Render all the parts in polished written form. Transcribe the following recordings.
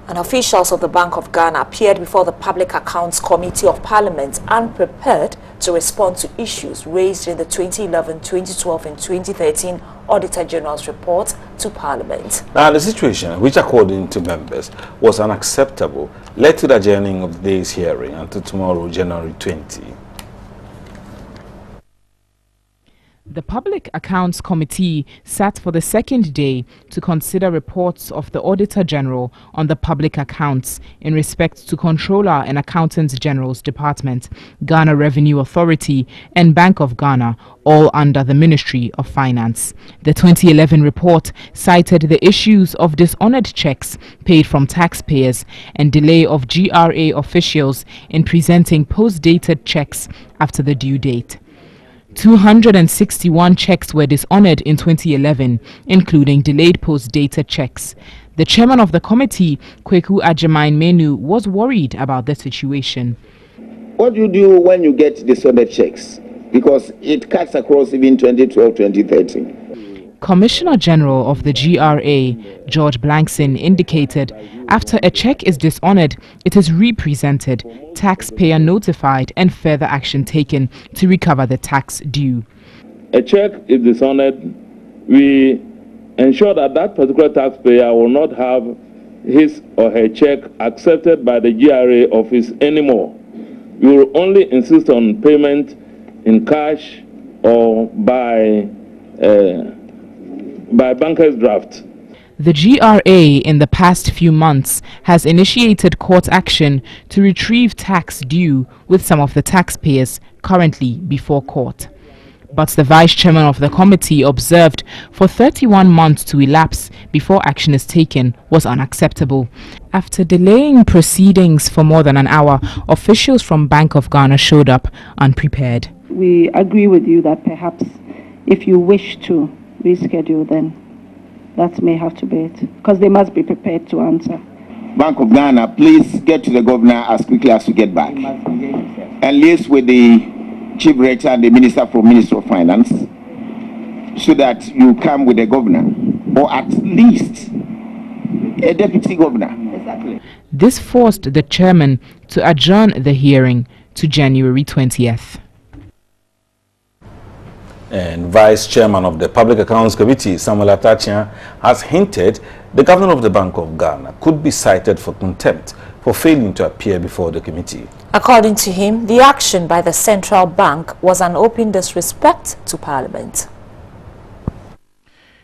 And officials of the Bank of Ghana appeared before the Public Accounts Committee of Parliament unprepared to respond to issues raised in the 2011, 2012 and 2013 Auditor General's report to Parliament. Now, the situation, which according to members was unacceptable, led to the adjourning of the day's hearing until tomorrow, January 20. The Public Accounts Committee sat for the second day to consider reports of the Auditor General on the public accounts in respect to Controller and Accountant General's Department, Ghana Revenue Authority and Bank of Ghana, all under the Ministry of Finance. The 2011 report cited the issues of dishonored checks paid from taxpayers and delay of GRA officials in presenting post-dated checks after the due date. 261 checks were dishonored in 2011, including delayed post-dated checks. The chairman of the committee, Kweku Ajemain Menu, was worried about the situation. What do you do when you get dishonored checks? Because it cuts across even 2012, 2013. Commissioner General of the GRA, George Blankson, indicated after a check is dishonored, it is represented, taxpayer notified and further action taken to recover the tax due. A check is dishonored, we ensure that that particular taxpayer will not have his or her check accepted by the GRA office anymore. We will only insist on payment in cash or by banker's draft. The GRA in the past few months has initiated court action to retrieve tax due with some of the taxpayers currently before court. But the vice chairman of the committee observed for 31 months to elapse before action is taken was unacceptable. After delaying proceedings for more than an hour, officials from Bank of Ghana showed up unprepared. We agree with you that perhaps if you wish to reschedule, then that may have to be it, because they must be prepared to answer. Bank of Ghana, please get to the governor as quickly as you get back. And liaise with the chief director and the minister of finance so that you come with the governor, or at least a deputy governor. Exactly. This forced the chairman to adjourn the hearing to January 20th. And Vice Chairman of the Public Accounts Committee, Samuel Atachian, has hinted the Governor of the Bank of Ghana could be cited for contempt for failing to appear before the committee. According to him, the action by the central bank was an open disrespect to Parliament.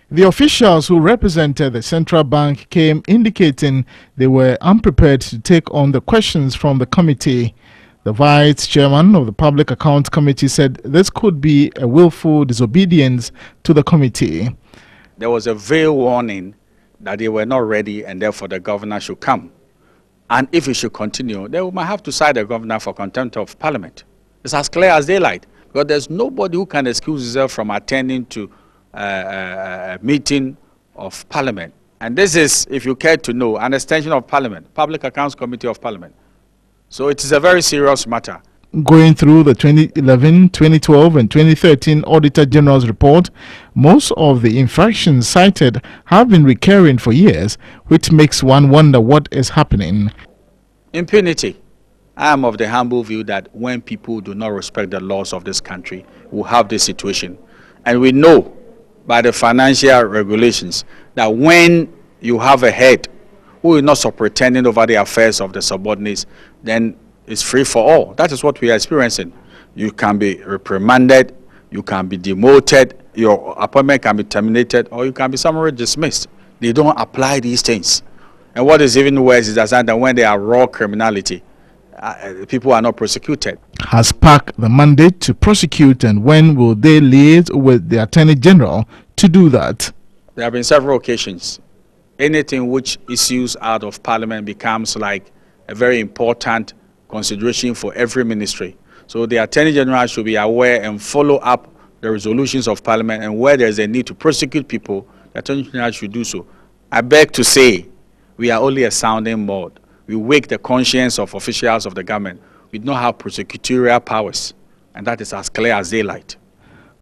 The officials who represented the central bank came indicating they were unprepared to take on the questions from the committee. The vice chairman of the Public Accounts Committee said this could be a willful disobedience to the committee. There was a veiled warning that they were not ready and therefore the governor should come. And if it should continue, they might have to cite the governor for contempt of Parliament. It's as clear as daylight, because there's nobody who can excuse himself from attending to a meeting of Parliament. And this is, if you care to know, an extension of Parliament, Public Accounts Committee of Parliament. So it is a very serious matter. Going through the 2011, 2012 and 2013 Auditor General's report, most of the infractions cited have been recurring for years, which makes one wonder what is happening. Impunity. I am of the humble view that when people do not respect the laws of this country, we'll have this situation. And we know by the financial regulations that when you have a head who is not superintending over the affairs of the subordinates, then it's free for all. That is what we are experiencing. You can be reprimanded, you can be demoted, your appointment can be terminated, or you can be summarily dismissed. They don't apply these things. And what is even worse is that when they are raw criminality, people are not prosecuted. Has PAC the mandate to prosecute, and when will they liaise with the Attorney General to do that? There have been several occasions. Anything which issues out of Parliament becomes like a very important consideration for every ministry. So the Attorney General should be aware and follow up the resolutions of Parliament, and where there's a need to prosecute people, the Attorney General should do so. I beg to say, we are only a sounding board. We wake the conscience of officials of the government. We do not have prosecutorial powers, and that is as clear as daylight.